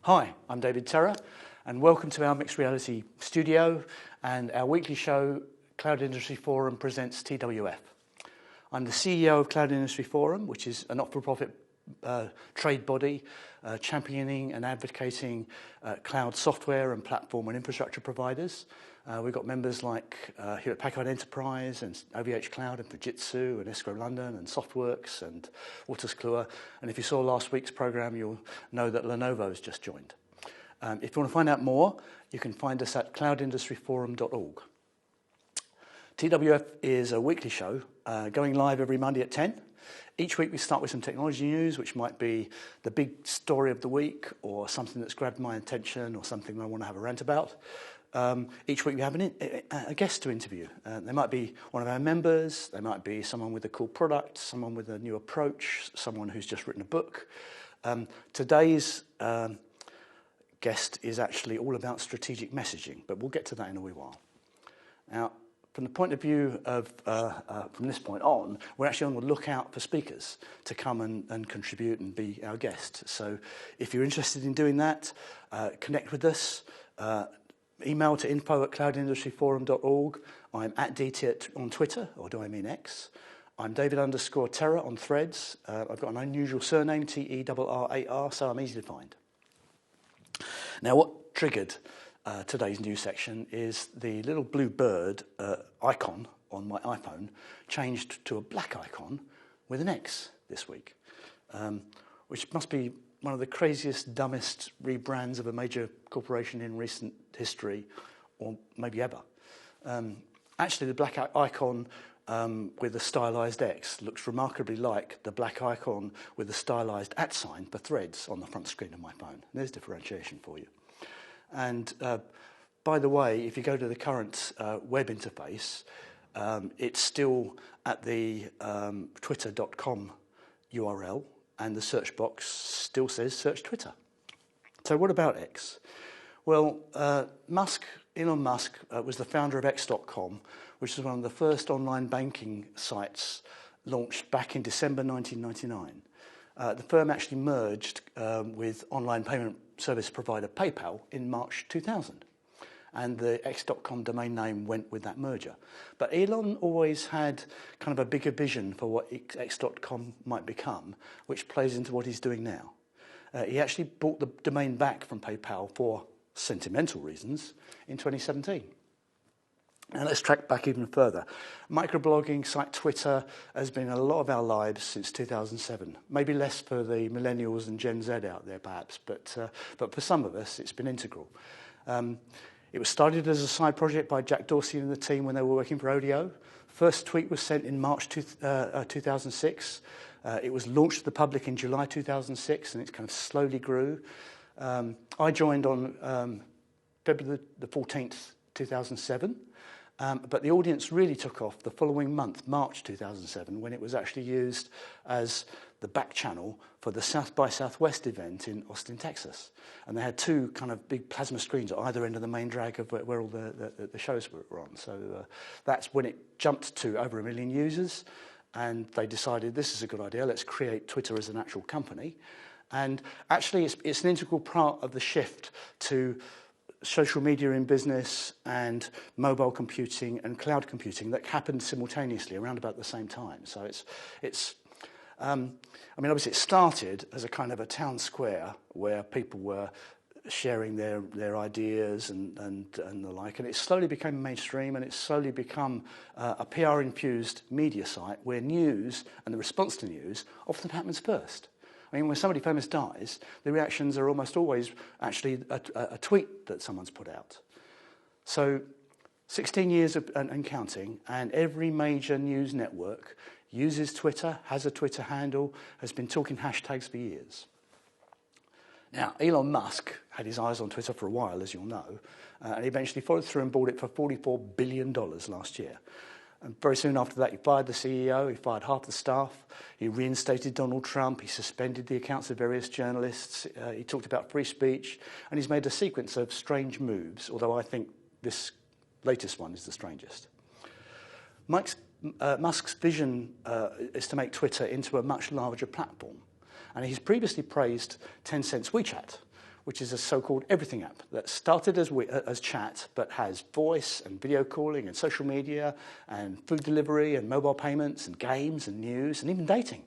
Hi, I'm David Terra, and welcome to our mixed reality studio and our weekly show, Cloud Industry Forum presents TWF. I'm the CEO of Cloud Industry Forum, which is a not-for-profit trade body championing and advocating cloud software and platform and infrastructure providers. We've got members like Hewlett-Packard Enterprise and OVH Cloud and Fujitsu and Escrow London and Softworks and Wolters Kluwer. And if you saw last week's program, you'll know that Lenovo's just joined. If you want to find out more, you can find us at cloudindustryforum.org. TWF is a weekly show going live every Monday at 10. Each week we start with some technology news, which might be the big story of the week or something that's grabbed my attention or something I want to have a rant about. Each week we have a guest to interview. They might be one of our members, they might be someone with a cool product, someone with a new approach, someone who's just written a book. Today's guest is actually all about strategic messaging, but we'll get to that in a wee while. Now, from the point of view of, from this point on, we're actually on the lookout for speakers to come and contribute and be our guest. So if you're interested in doing that, connect with us. Email to info@cloudindustryforum.org. I'm at DT on Twitter, or do I mean X? I'm David_Terra on Threads. I've got an unusual surname, Terrar, so I'm easy to find. Now, what triggered today's news section is the little blue bird icon on my iPhone changed to a black icon with an X this week, which must be one of the craziest, dumbest rebrands of a major corporation in recent history, or maybe ever. Actually, the black icon with the stylized X looks remarkably like the black icon with the stylized @ sign for Threads on the front screen of my phone. There's differentiation for you. And by the way, if you go to the current web interface, it's still at the twitter.com URL, and the search box still says search Twitter. So what about X? Well, Elon Musk was the founder of X.com, which was one of the first online banking sites launched back in December 1999. The firm actually merged with online payment service provider PayPal in March 2000. And the X.com domain name went with that merger. But Elon always had kind of a bigger vision for what X.com might become, which plays into what he's doing now. He actually bought the domain back from PayPal for sentimental reasons in 2017. And let's track back even further. Microblogging site Twitter has been in a lot of our lives since 2007. Maybe less for the millennials and Gen Z out there, perhaps, but for some of us, it's been integral. It was started as a side project by Jack Dorsey and the team when they were working for Odeo. First tweet was sent in March 2006. It was launched to the public in July 2006, and it kind of slowly grew. I joined on February the 14th, 2007. But the audience really took off the following month, March 2007, when it was actually used as the back channel for the South by Southwest event in Austin, Texas. And they had two kind of big plasma screens at either end of the main drag of where all the shows were on. So that's when it jumped to over 1 million users. And they decided this is a good idea. Let's create Twitter as an actual company. And actually, it's an integral part of the shift to social media in business and mobile computing and cloud computing that happened simultaneously around about the same time. So I mean, obviously it started as a kind of a town square where people were sharing their ideas and the like, and it slowly became mainstream, and it's slowly become a PR-infused media site where news and the response to news often happens first. I mean, when somebody famous dies, the reactions are almost always actually a tweet that someone's put out. So 16 years and counting, and every major news network uses Twitter, has a Twitter handle, has been talking hashtags for years. Now, Elon Musk had his eyes on Twitter for a while, as you'll know, and he eventually followed through and bought it for $44 billion last year. And very soon after that, he fired the CEO, he fired half the staff, he reinstated Donald Trump, he suspended the accounts of various journalists, he talked about free speech, and he's made a sequence of strange moves, although I think this latest one is the strangest. Musk's vision is to make Twitter into a much larger platform. And he's previously praised Tencent's WeChat, which is a so-called everything app that started as chat, but has voice and video calling and social media and food delivery and mobile payments and games and news and even dating.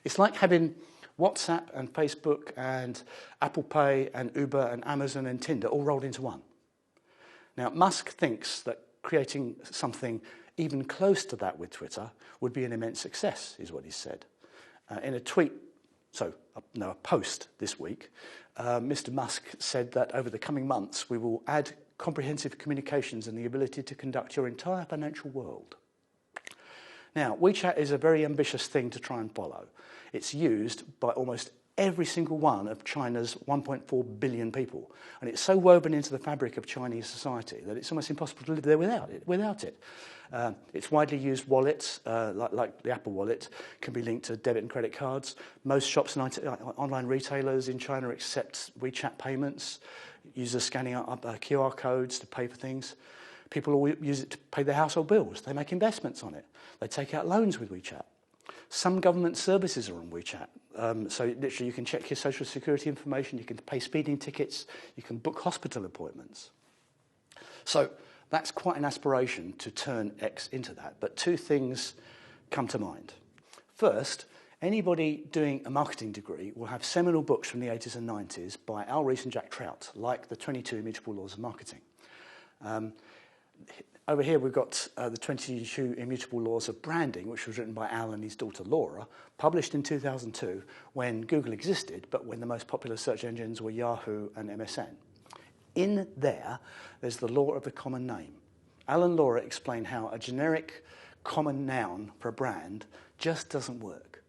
It's like having WhatsApp and Facebook and Apple Pay and Uber and Amazon and Tinder all rolled into one. Now, Musk thinks that creating something even close to that with Twitter would be an immense success, is what he said. In a post this week, Mr. Musk said that over the coming months we will add comprehensive communications and the ability to conduct your entire financial world. Now, WeChat is a very ambitious thing to try and follow. It's used by almost every single one of China's 1.4 billion people, and it's so woven into the fabric of Chinese society that it's almost impossible to live there without it. Its widely used wallets, like the Apple Wallet, can be linked to debit and credit cards. Most shops and online retailers in China accept WeChat payments. Users scanning up QR codes to pay for things. People all use it to pay their household bills. They make investments on it. They take out loans with WeChat. Some government services are on WeChat. So literally you can check your social security information, you can pay speeding tickets, you can book hospital appointments. So that's quite an aspiration to turn X into that. But two things come to mind. First, anybody doing a marketing degree will have seminal books from the 80s and 90s by Al Ries and Jack Trout, like the 22 Immutable Laws of Marketing. Over here we've got the 22 Immutable Laws of Branding, which was written by Al and his daughter Laura, published in 2002 when Google existed, but when the most popular search engines were Yahoo and MSN. In there's the law of the common name. Al and Laura explain how a generic common noun for a brand just doesn't work.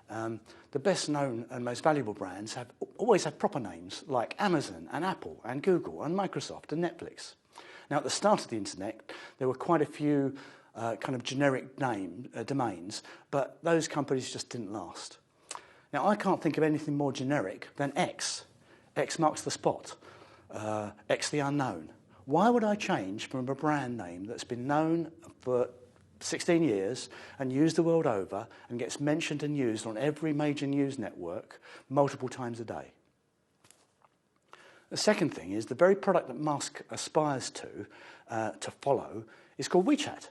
The best known and most valuable brands always have proper names like Amazon and Apple and Google and Microsoft and Netflix. Now, at the start of the internet, there were quite a few kind of generic domains, but those companies just didn't last. Now, I can't think of anything more generic than X. X marks the spot. X the unknown. Why would I change from a brand name that's been known for 16 years and used the world over and gets mentioned and used on every major news network multiple times a day? The second thing is the very product that Musk aspires to follow is called WeChat.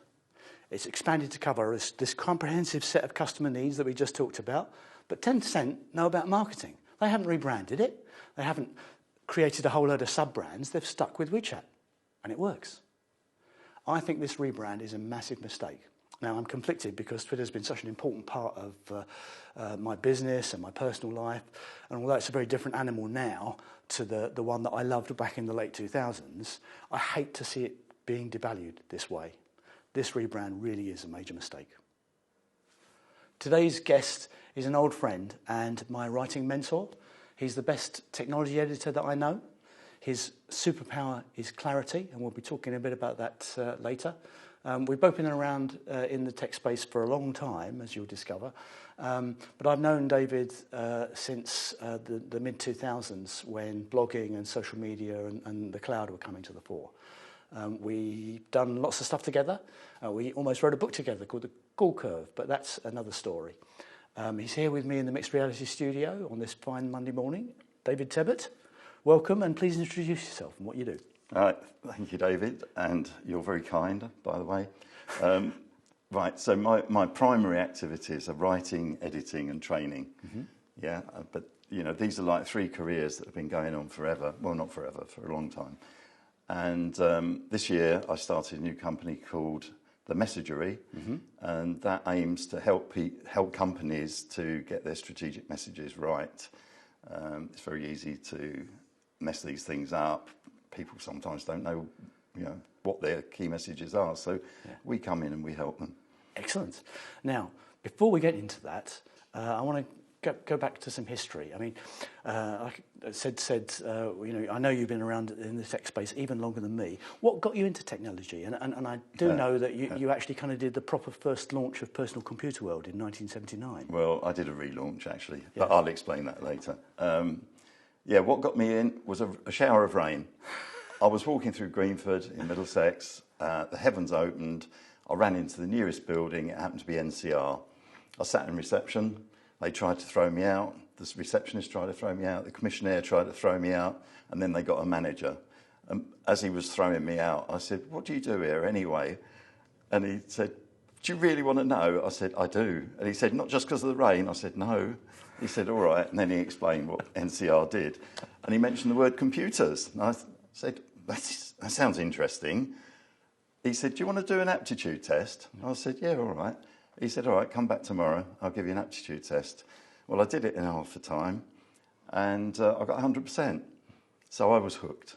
It's expanded to cover this comprehensive set of customer needs that we just talked about, but 10% know about marketing. They haven't rebranded it. They haven't created a whole load of sub-brands. They've stuck with WeChat, and it works. I think this rebrand is a massive mistake. Now, I'm conflicted because Twitter's been such an important part of my business and my personal life, and although it's a very different animal now to the one that I loved back in the late 2000s, I hate to see it being devalued this way. This rebrand really is a major mistake. Today's guest is an old friend and my writing mentor. He's the best technology editor that I know. His superpower is clarity, and we'll be talking a bit about that later. We've both been around in the tech space for a long time, as you'll discover. But I've known David since the mid-2000s when blogging and social media and the cloud were coming to the fore. We've done lots of stuff together. We almost wrote a book together called The Call Curve, but that's another story. He's here with me in the Mixed Reality studio on this fine Monday morning. David Tebbutt, welcome, and please introduce yourself and what you do. Thank you, David, and you're very kind, by the way. Right, so my primary activities are writing, editing and training. Mm-hmm. Yeah, but you know, these are like three careers that have been going on forever. Well, not forever, for a long time. And this year I started a new company called The Messagery, mm-hmm. and that aims to help companies to get their strategic messages right. It's very easy to mess these things up. People sometimes don't know, what their key messages are. So we come in and we help them. Excellent. Now, before we get into that, I want to go back to some history. I mean, like I said, I know you've been around in the tech space even longer than me. What got you into technology? And I do know that you actually kind of did the proper first launch of Personal Computer World in 1979. Well, I did a relaunch, actually, but I'll explain that later. What got me in was a shower of rain. I was walking through Greenford in Middlesex, the heavens opened, I ran into the nearest building, it happened to be NCR. I sat in reception, They tried to throw me out. The receptionist tried to throw me out. The commissioner tried to throw me out. And then they got a manager. And as he was throwing me out, I said, "What do you do here anyway?" And he said, "Do you really want to know?" I said, "I do." And he said, "Not just because of the rain?" I said, "No." He said, "All right." And then he explained what NCR did. And he mentioned the word computers. And I said, that sounds interesting. He said, "Do you want to do an aptitude test?" I said, "Yeah, all right." He said, "All right, come back tomorrow. I'll give you an aptitude test." Well, I did it in half the time, and I got 100%. So I was hooked.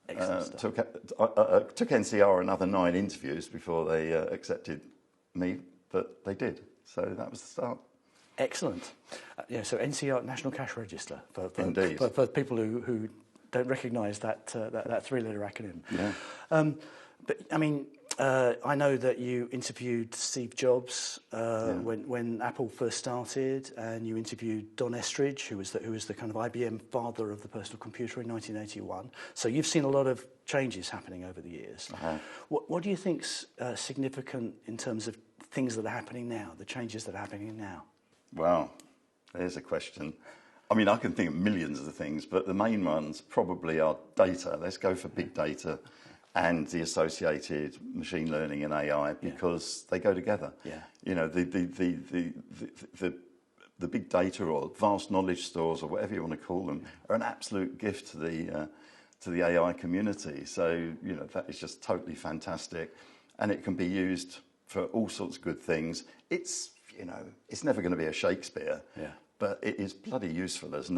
Took NCR another 9 interviews before they accepted me, but they did. So that was the start. Excellent. Yeah, so NCR, National Cash Register, Indeed. For people who don't recognise that 3-letter acronym. Yeah. But I mean, I know that you interviewed Steve Jobs when Apple first started, and you interviewed Don Estridge, who was the kind of IBM father of the personal computer in 1981. So you've seen a lot of changes happening over the years. Uh-huh. What do you think's significant in terms of things that are happening now, the changes that are happening now? Well, there's a question. I mean, I can think of millions of things, but the main ones probably are data. Let's go for big data and the associated machine learning and AI, because they go together. Yeah. You know, the big data or vast knowledge stores or whatever you want to call them are an absolute gift to the AI community. So, you know, that is just totally fantastic, and it can be used for all sorts of good things. It's, you know, it's never going to be a Shakespeare, but it is bloody useful as an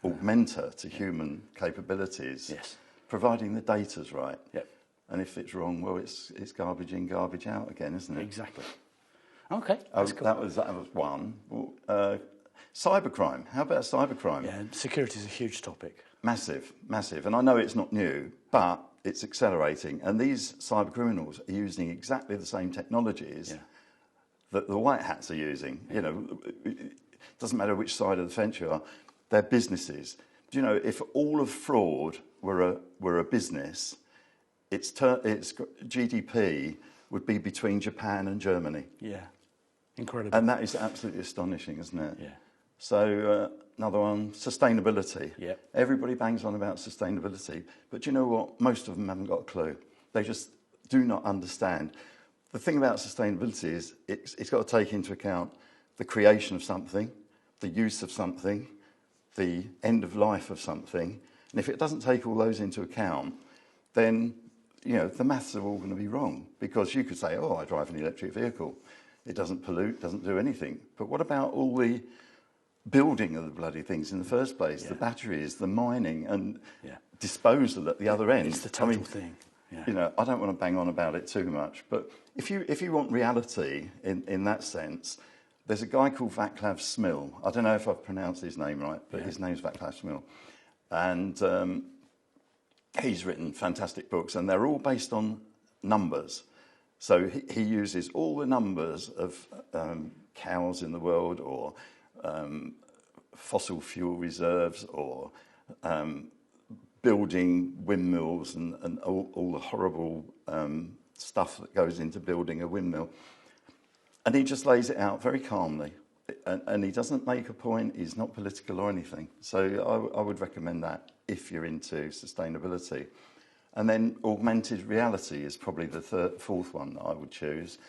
augmenter to human capabilities. Yes. Providing the data's right. Yep. And if it's wrong, well, it's garbage in, garbage out again, isn't it? Exactly. Okay, that's cool. That was one. Well, cybercrime. How about cybercrime? Yeah, security is a huge topic. Massive, massive. And I know it's not new, but it's accelerating. And these cyber criminals are using exactly the same technologies that the white hats are using. You know, it doesn't matter which side of the fence you are. They're businesses. Do you know, if all of fraud were a business, its GDP would be between Japan and Germany. Yeah, incredible. And that is absolutely astonishing, isn't it? Yeah. So another one, sustainability. Yeah. Everybody bangs on about sustainability, but do you know what? Most of them haven't got a clue. They just do not understand. The thing about sustainability is it's got to take into account the creation of something, the use of something, the end of life of something. And if it doesn't take all those into account, then, you know, the maths are all going to be wrong. Because you could say, "Oh, I drive an electric vehicle. It doesn't pollute, doesn't do anything." But what about all the building of the bloody things in the first place? The batteries, the mining, and disposal at the other end. It's the total thing. Yeah. You know, I don't want to bang on about it too much, but if you want reality in that sense, there's a guy called Václav Smil. I don't know if I've pronounced his name right, but his name's Václav Smil. And he's written fantastic books, and they're all based on numbers. So he uses all the numbers of cows in the world, or fossil fuel reserves, or building windmills and all the horrible stuff that goes into building a windmill. And he just lays it out very calmly. And he doesn't make a point, he's not political or anything. So I would recommend that if you're into sustainability. And then augmented reality is probably the fourth one that I would choose.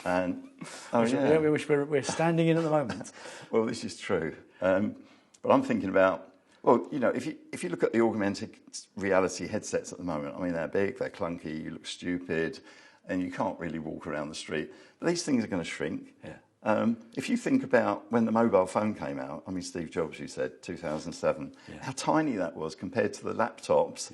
And which we're standing in at the moment. Well, this is true. But I'm thinking about, well, you know, if you look at the augmented reality headsets at the moment, I mean, they're big, they're clunky, you look stupid, and you can't really walk around the street. But these things are going to shrink. Yeah. If you think about when the mobile phone came out, I mean, Steve Jobs, you said, 2007, how tiny that was compared to the laptops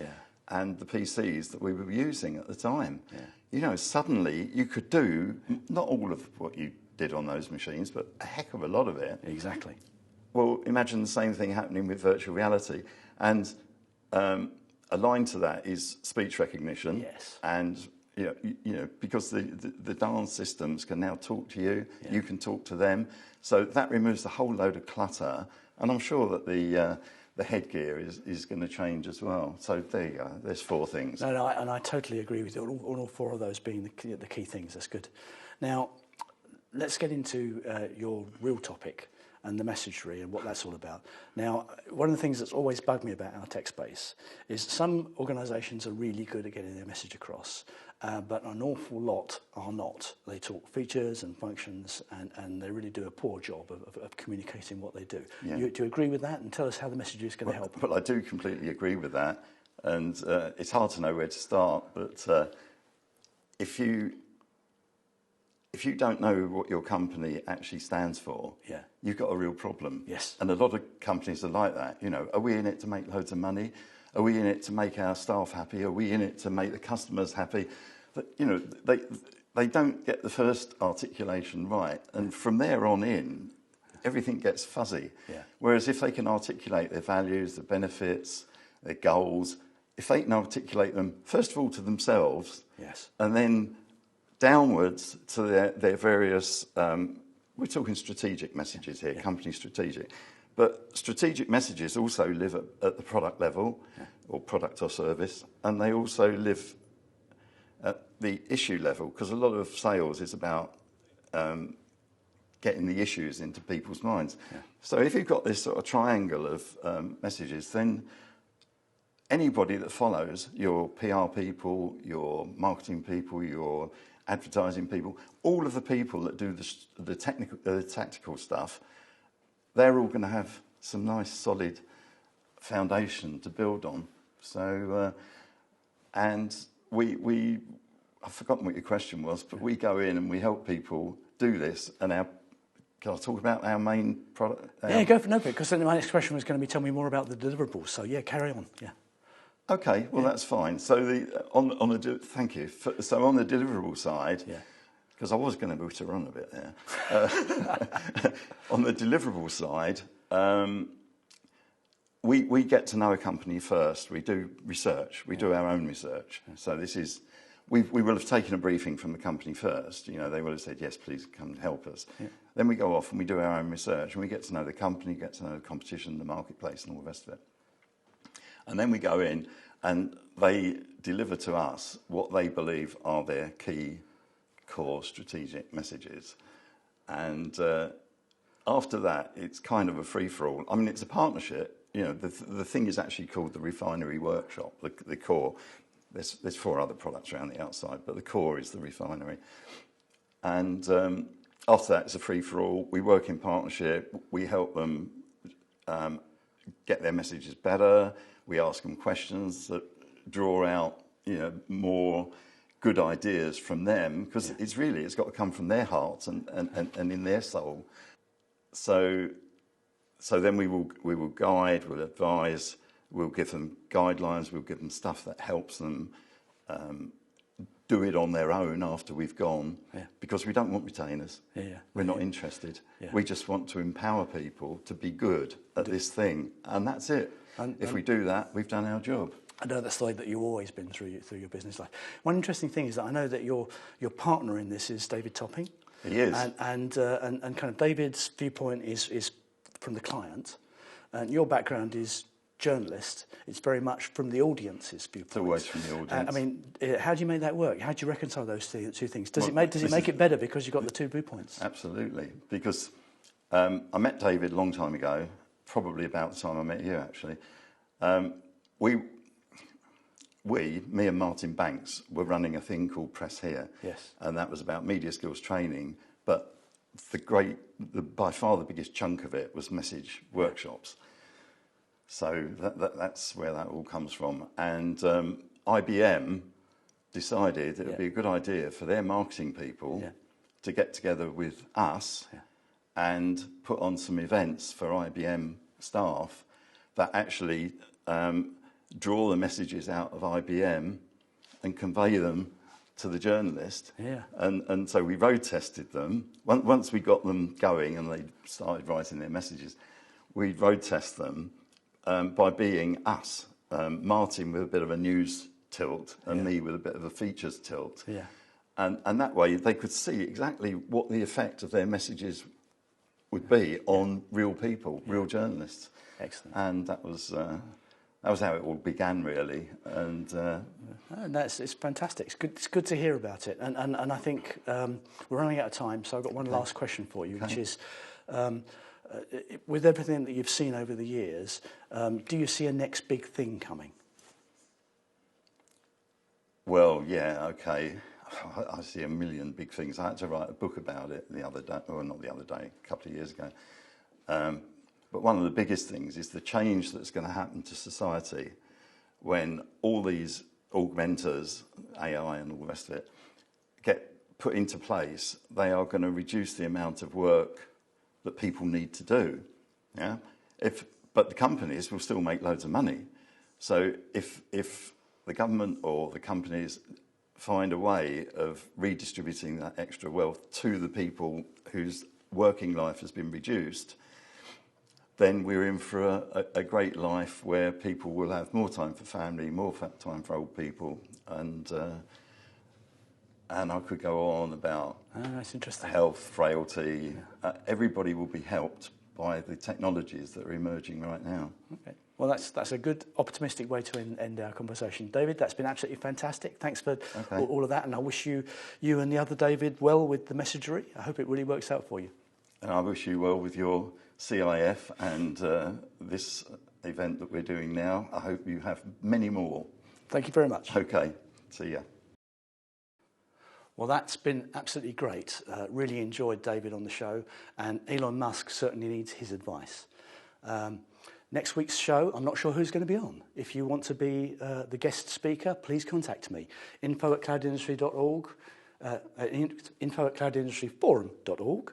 and the PCs that we were using at the time. Yeah. You know, suddenly you could do, not all of what you did on those machines, but a heck of a lot of it. Exactly. Well, imagine the same thing happening with virtual reality. And aligned to that is speech recognition. Yes. And you know, because the dance systems can now talk to you, you can talk to them. So that removes a whole load of clutter. And I'm sure that the headgear is going to change as well. So there you go. There's 4 things. No, and I totally agree with you. All 4 of those being the key things. That's good. Now, let's get into your real topic. and the messagery and what that's all about. Now, one of the things that's always bugged me about our tech space is some organisations are really good at getting their message across, but an awful lot are not. They talk features and functions, and they really do a poor job of communicating what they do. Yeah. Do you agree with that? And tell us how the message is going to help. Well, I do completely agree with that, and it's hard to know where to start, but if you don't know what your company actually stands for, you've got a real problem. Yes. And a lot of companies are like that. You know, are we in it to make loads of money? Are we in it to make our staff happy? Are we in it to make the customers happy? But, you know, they don't get the first articulation right. And from there on in, everything gets fuzzy. Yeah. Whereas if they can articulate their values, their benefits, their goals, if they can articulate them, first of all, to themselves, yes, and then downwards to their various, we're talking strategic messages here, company strategic, but strategic messages also live at the product level, or product or service, and they also live at the issue level, because a lot of sales is about getting the issues into people's minds. Yeah. So if you've got this sort of triangle of messages, then anybody that follows, your PR people, your marketing people, your advertising people, all of the people that do the tactical stuff, they're all going to have some nice solid foundation to build on. So, and I've forgotten what your question was, but we go in and we help people do this. And can I talk about our main product? Yeah, go for it, because then my next question was going to be, tell me more about the deliverables. So yeah, carry on. Yeah. Okay, well that's fine. So thank you. So on the deliverable side, because I was going to move to run a bit there. On the deliverable side, we get to know a company first. We do research. We do our own research. So this is, we will have taken a briefing from the company first. You know, they will have said, yes, please come and help us. Yeah. Then we go off and we do our own research, and we get to know the company, get to know the competition, the marketplace, and all the rest of it. And then we go in and they deliver to us what they believe are their key core strategic messages. And after that, it's kind of a free-for-all. I mean, it's a partnership. You know, the thing is actually called the Refinery Workshop, the core. There's 4 other products around the outside, but the core is the Refinery. And after that, it's a free-for-all. We work in partnership. We help them get their messages better. We ask them questions that draw out, you know, more good ideas from them, because it's got to come from their hearts and in their soul. So then we will guide, we'll advise, we'll give them guidelines, we'll give them stuff that helps them do it on their own after we've gone, because we don't want retainers. We're not interested. We just want to empower people to be good at this thing, and that's it. And if we do that, we've done our job. I know that's the way that you've always been through your business life. One interesting thing is that I know that your partner in this is David Topping. He is. And kind of David's viewpoint is from the client, and your background is journalist. It's very much from the audience's viewpoint. It's always from the audience. I mean, how do you make that work? How do you reconcile those two things? Does it make it better because you've got the 2 viewpoints? Absolutely, because I met David a long time ago, probably about the time I met you, actually. Me and Martin Banks were running a thing called Press Here. Yes. And that was about media skills training, but by far the biggest chunk of it was message workshops. So that's where that all comes from. And IBM decided it would be a good idea for their marketing people to get together with us and put on some events for IBM staff that actually draw the messages out of IBM and convey them to the journalist. And so we road tested them. Once we got them going and they started writing their messages, we road test them by being us. Martin with a bit of a news tilt and me with a bit of a features tilt. And that way they could see exactly what the effect of their messages would be on real people, real journalists. Excellent. And that was how it all began, really. And it's fantastic. It's good to hear about it. And I think we're running out of time, so I've got one last question for you, which is with everything that you've seen over the years, do you see a next big thing coming? Well, yeah, okay. I see a million big things. I had to write a book about it the other day, or not the other day, a couple of years ago. But one of the biggest things is the change that's going to happen to society when all these augmenters, AI and all the rest of it, get put into place. They are going to reduce the amount of work that people need to do. Yeah, but the companies will still make loads of money. So if the government or the companies find a way of redistributing that extra wealth to the people whose working life has been reduced, then we're in for a great life where people will have more time for family, more time for old people, and I could go on about that's interesting. Health, frailty. Everybody will be helped by the technologies that are emerging right now. Okay. Well, that's a good optimistic way to end our conversation. David, that's been absolutely fantastic. Thanks for all of that, and I wish you and the other David well with the messagery. I hope it really works out for you. And I wish you well with your CIF and this event that we're doing now. I hope you have many more. Thank you very much. Okay, see ya. Well, that's been absolutely great. Really enjoyed David on the show, and Elon Musk certainly needs his advice. Next week's show, I'm not sure who's going to be on. If you want to be the guest speaker, please contact me. info@cloudindustry.org, info@cloudindustryforum.org.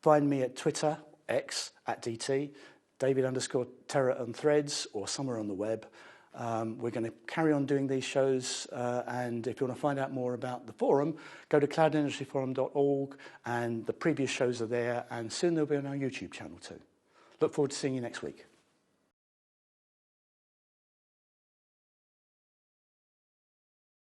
Find me at Twitter, X, @DT, David_Terra on Threads, or somewhere on the web. We're going to carry on doing these shows, and if you want to find out more about the forum, go to cloudindustryforum.org, and the previous shows are there, and soon they'll be on our YouTube channel too. Look forward to seeing you next week.